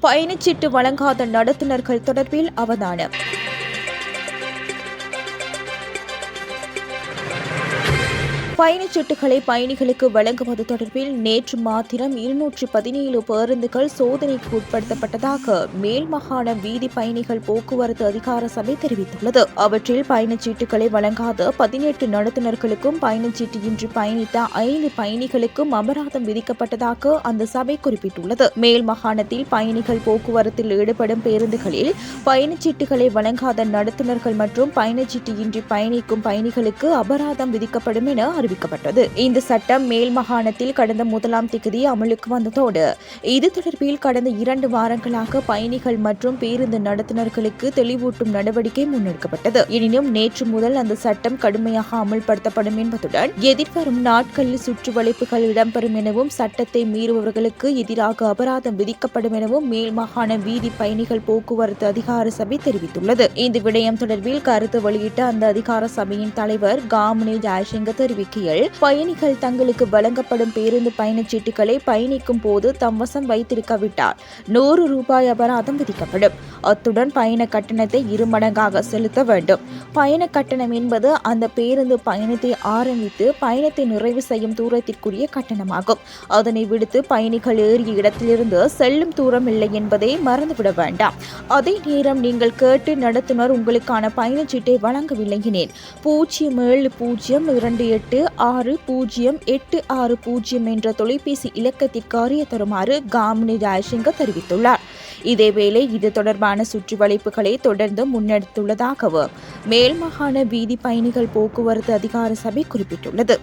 பயணச்சீட்டு வழங்காத நடத்துனர்கள் தொடர்பில் அவதானம். பயணச்சீட்டுகளை பயணிகளுக்கு வழங்குவது தொடர்பில் நேற்று மாத்திரம் 217 பேருந்துகள் சோதனைக்கு உட்படுத்தப்பட்டதாக மேல் மாகாண வீதி பயணிகள் போக்குவரத்து அதிகார சபை தெரிவித்துள்ளது. அவற்றில் பயணச்சீட்டுகளை வழங்காத 18 நடத்துனர்களுக்கும் பயணச்சீட்டு இன்றி பயணித்த 5 பயணிகளுக்கும் அபராதம் விதிக்கப்பட்டதாக அந்த சபை குறிப்பிட்டுள்ளது. மேல் மாகாணத்தில் பயணிகள் போக்குவரத்தில் ஈடுபடும் பேருந்துகளில் பயணச்சீட்டுகளை வழங்காத நடத்துனர்கள் மற்றும் பயணச்சீட்டு இன்றி பயணிக்கும் பயணிகளுக்கு அபராதம் விதிக்கப்படும் என அறிவிக்கப்பட்டது. இந்த சட்டம் மேல் மாகாணத்தில் கடந்த 1ஆம் தேதி அமலுக்கு வந்ததோடு இது தொடர்பில் கடந்த 2 வாரங்களாக பயணிகள் மற்றும் பேருந்து நடத்துனர்களுக்கு தெளிவூட்டும் நடவடிக்கை முன்னெடுக்கப்பட்டது. எனினும் நேற்று முதல் அந்த சட்டம் கடுமையாக அமல்படுத்தப்படும் என்பதுடன் எதிர்வரும் நாட்களில் சுற்றுவளைப்புகள் இடம்பெறும் எனவும் சட்டத்தை மீறுபவர்களுக்கு எதிராக அபராதம் விதிக்கப்படும் எனவும் மேல் மாகாண வீதி பயணிகள் போக்குவரத்து அதிகார சபை தெரிவித்துள்ளது. இந்த விடயம் தொடர்பில் கருத்து வெளியிட்ட அந்த அதிகார சபையின் தலைவர் காமினி ஜெயசிங்க தெரிவிக்கையில், பயணிகள் தங்களுக்கு வழங்கப்படும் பேருந்து பயணச்சீட்டுகளை பயணிக்கும் போது தம் வசம் வைத்திருக்காவிட்டால் 100 ரூபாய் அபராதம் விதிக்கப்படும். அத்துடன் பயண கட்டணத்தை 2 மடங்காக செலுத்த வேண்டும். பயண கட்டணம் என்பது அந்த பேருந்து பயணத்தை ஆரம்பித்து பயணத்தை நிறைவு செய்யும் தூரத்திற்குரிய கட்டணமாகும். அதனை விடுத்து பயணிகள் ஏறிய இடத்திலிருந்து செல்லும் தூரம் இல்லை என்பதை மறந்துவிட வேண்டாம். அதே நேரம் நீங்கள் கேட்டு நடத்துனர் உங்களுக்கான பயணச்சீட்டை வழங்கவில்லை எனில் 0702860860 என்ற தொலைபேசி இலக்கத்திற்கு அறிய தருமாறு காமினி ஜெயசிங்க தெரிவித்துள்ளார். இதேவேளை இது தொடர்பான சுற்றுவளைப்புகளை தொடர்ந்து முன்னெடுத்துள்ளதாகவும் மேல் மாகாண வீதி பயணிகள் போக்குவரத்து அதிகார சபை குறிப்பிட்டுள்ளது.